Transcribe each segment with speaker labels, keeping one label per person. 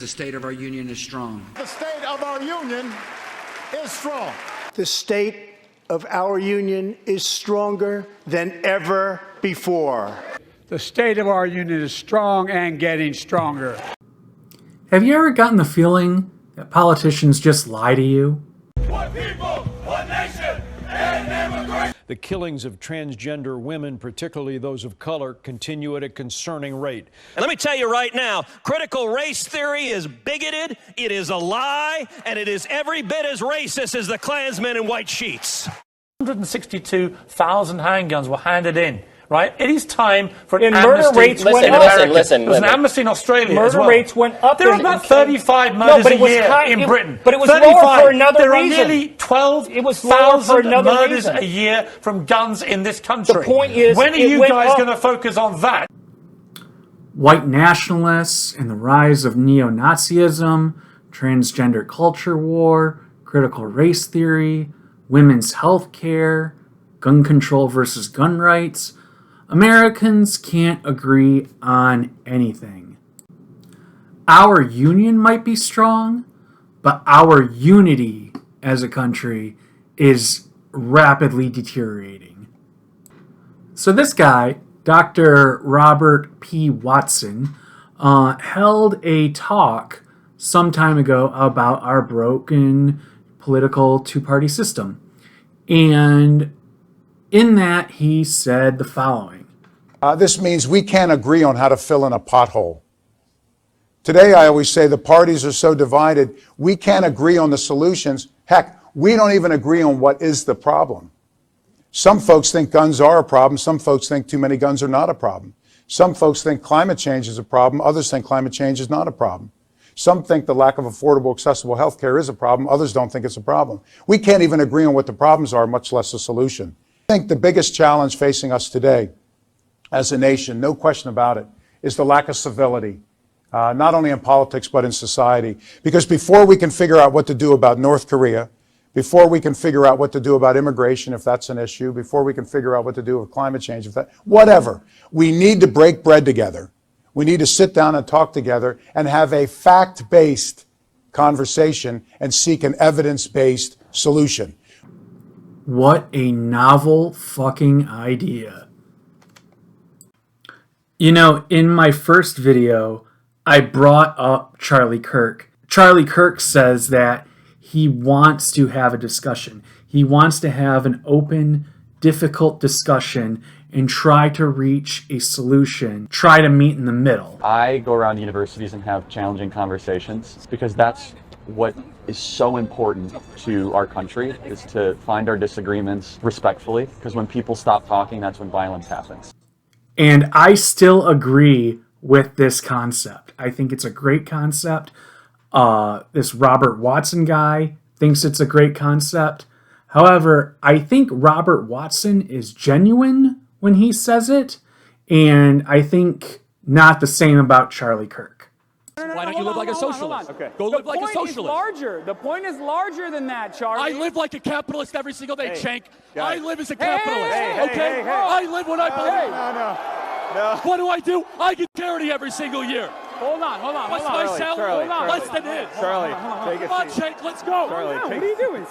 Speaker 1: The state of our union is strong.
Speaker 2: The state of our union is strong.
Speaker 3: The state of our union is stronger than ever before.
Speaker 4: The state of our union is strong and getting stronger.
Speaker 5: Have you ever gotten the feeling that politicians just lie to you?
Speaker 6: One people, one nation, and immigration.
Speaker 7: The killings of transgender women, particularly those of color, continue at a concerning rate.
Speaker 8: And let me tell you right now, critical race theory is bigoted, it is a lie, and it is every bit as racist as the Klansmen in white sheets.
Speaker 9: 162,000 handguns were handed in. Right? It is time for an
Speaker 10: amnesty.
Speaker 9: Murder rates went up. Listen. There was an amnesty in Australia
Speaker 10: murder
Speaker 9: as well.
Speaker 10: rates went up.
Speaker 9: There are about 35 murders a year in Britain.
Speaker 10: But it was
Speaker 9: 35.
Speaker 10: lower for another
Speaker 9: there
Speaker 10: reason.
Speaker 9: There are nearly 12,000 murders
Speaker 10: reason.
Speaker 9: a year from guns in this country.
Speaker 10: The point is,
Speaker 9: when are you guys going to focus on that?
Speaker 5: White nationalists and the rise of neo-Nazism, transgender culture war, critical race theory, women's health care, gun control versus gun rights. Americans can't agree on anything. Our union might be strong, but our unity as a country is rapidly deteriorating. So this guy, Dr. Robert P. Watson, held a talk some time ago about our broken political two-party system. And in that, he said the following.
Speaker 2: This means we can't agree on how to fill in a pothole. Today, I always say the parties are so divided, we can't agree on the solutions. Heck, we don't even agree on what is the problem. Some folks think guns are a problem. Some folks think too many guns are not a problem. Some folks think climate change is a problem. Others think climate change is not a problem. Some think the lack of affordable, accessible health care is a problem. Others don't think it's a problem. We can't even agree on what the problems are, much less a solution. I think the biggest challenge facing us today as a nation, no question about it, is the lack of civility, not only in politics but in society. Because before we can figure out what to do about North Korea, before we can figure out what to do about immigration, if that's an issue, before we can figure out what to do with climate change, if that, whatever, we need to break bread together. We need to sit down and talk together and have a fact-based conversation and seek an evidence-based solution.
Speaker 5: What a novel fucking idea. You know, in my first video, I brought up Charlie Kirk. Charlie Kirk says that he wants to have a discussion. He wants to have an open, difficult discussion and try to reach a solution, try to meet in the middle.
Speaker 11: I go around universities and have challenging conversations because that's what is so important to our country, is to find our disagreements respectfully, because when people stop talking, that's when violence happens.
Speaker 5: And I still agree with this concept. I think it's a great concept. This Robert Watson guy thinks it's a great concept. However, I think Robert Watson is genuine when he says it, and I think not the same about Charlie Kirk.
Speaker 12: Why don't you live like a socialist?
Speaker 10: Okay.
Speaker 12: Go live like a socialist.
Speaker 10: The point is larger than that, Charlie.
Speaker 12: I live like a capitalist every single day, Cenk. I live as a
Speaker 10: Hey,
Speaker 12: capitalist, okay? I live when I believe.
Speaker 10: No.
Speaker 12: What do I do? I get charity every single year.
Speaker 10: Hold on.
Speaker 12: What's my salary? Less than his.
Speaker 10: Charlie,
Speaker 12: take it. Come on, Cenk, let's go.
Speaker 10: Charlie, what are you doing?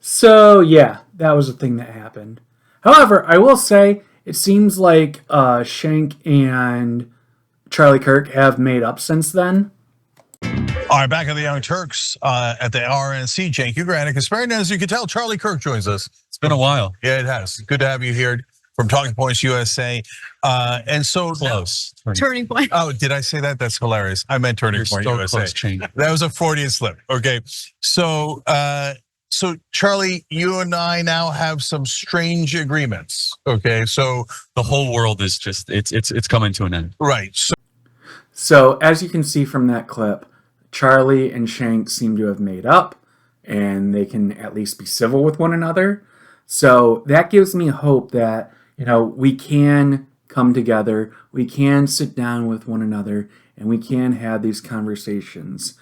Speaker 5: So, yeah, that was a thing that happened. However, I will say, it seems like Cenk and Charlie Kirk have made up since then.
Speaker 13: All right, back at the Young Turks at the RNC. Cenk Uygur, Conspiracy. As you can tell, Charlie Kirk joins us.
Speaker 14: It's been a while.
Speaker 13: Yeah, it has. Good to have you here from Talking Points USA. And so
Speaker 14: close.
Speaker 15: Turning Point.
Speaker 13: Oh, did I say that? That's hilarious. I meant Turning Point USA.
Speaker 14: Close,
Speaker 13: that was a Freudian slip. Okay, so Charlie, you and I now have some strange agreements. Okay, so
Speaker 14: the whole world is just it's coming to an end.
Speaker 13: Right.
Speaker 5: So as you can see from that clip, Charlie and Cenk seem to have made up, and they can at least be civil with one another. So that gives me hope that, you know, we can come together, we can sit down with one another, and we can have these conversations.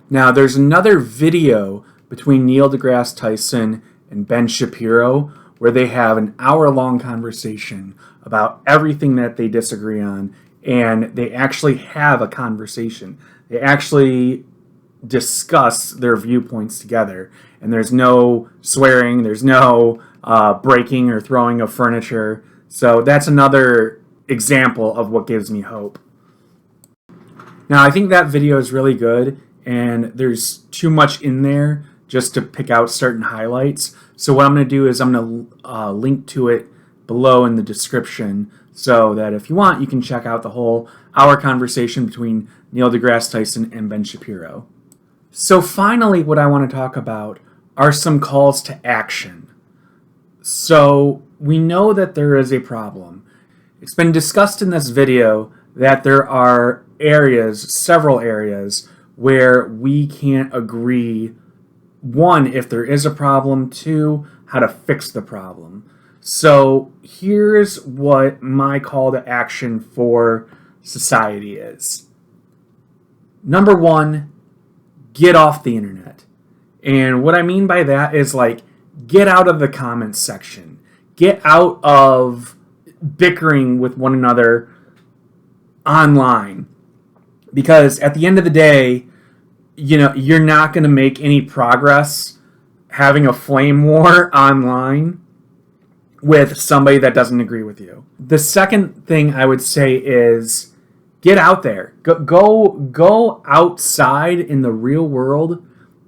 Speaker 5: Now, there's another video between Neil deGrasse Tyson and Ben Shapiro where they have an hour-long conversation about everything that they disagree on, and they actually have a conversation. They actually discuss their viewpoints together, and there's no swearing, there's no breaking or throwing of furniture. So that's another example of what gives me hope. Now, I think that video is really good, and there's too much in there just to pick out certain highlights. So what I'm going to do is I'm going to link to it below in the description, so that if you want, you can check out the whole hour conversation between Neil deGrasse Tyson and Ben Shapiro. So finally, what I want to talk about are some calls to action. So we know that there is a problem. It's been discussed in this video that there are areas, several areas, where we can't agree, one, if there is a problem, two, how to fix the problem. So here's what my call to action for society is. Number one, get off the internet. And what I mean by that is, like, get out of the comments section. Get out of bickering with one another online. Because at the end of the day, you know, you're not going to make any progress having a flame war online with somebody that doesn't agree with you. The second thing I would say is get out there. Go outside in the real world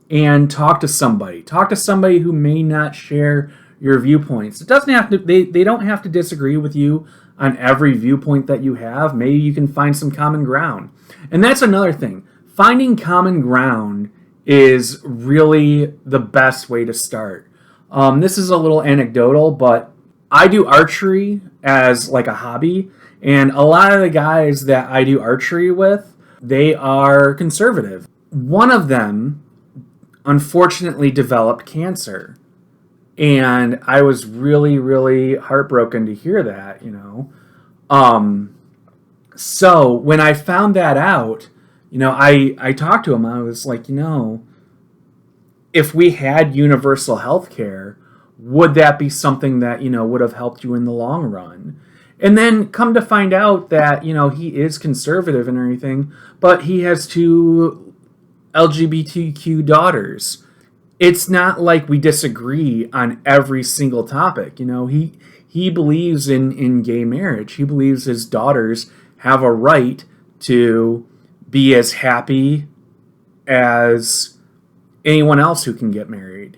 Speaker 5: and talk to somebody. Talk to somebody who may not share your viewpoints. It doesn't have to, they don't have to disagree with you on every viewpoint that you have. Maybe you can find some common ground. And that's another thing. Finding common ground is really the best way to start. This is a little anecdotal, but I do archery as like a hobby, and a lot of the guys that I do archery with, they are conservative. One of them unfortunately developed cancer, and I was really, really heartbroken to hear that, you know. So when I found that out, you know, I talked to him. I was like, you know, if we had universal health care, would that be something that, you know, would have helped you in the long run? And then come to find out that, you know, he is conservative and everything, but he has 2 LGBTQ daughters. It's not like we disagree on every single topic. You know, he believes in gay marriage. He believes his daughters have a right to be as happy as anyone else who can get married.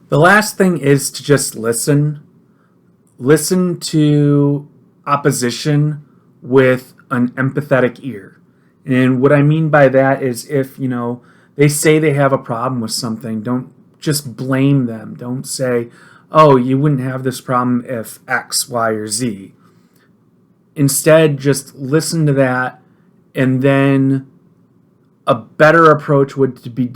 Speaker 5: The last thing is to just listen. Listen to opposition with an empathetic ear. And what I mean by that is, if, you know, they say they have a problem with something, don't just blame them. Don't say, oh, you wouldn't have this problem if X, Y, or Z. Instead, just listen to that, and then a better approach would be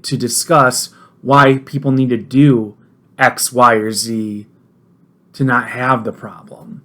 Speaker 5: to discuss why people need to do X, Y, or Z to not have the problem.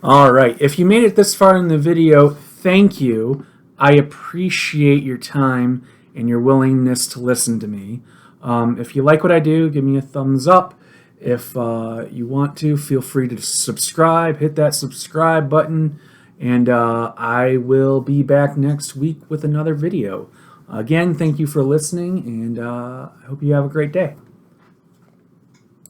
Speaker 5: All right, if you made it this far in the video, thank you. I appreciate your time and your willingness to listen to me. If you like what I do, give me a thumbs up. If you want to, feel free to subscribe. Hit that subscribe button, and I will be back next week with another video. Again, thank you for listening, and I hope you have a great day.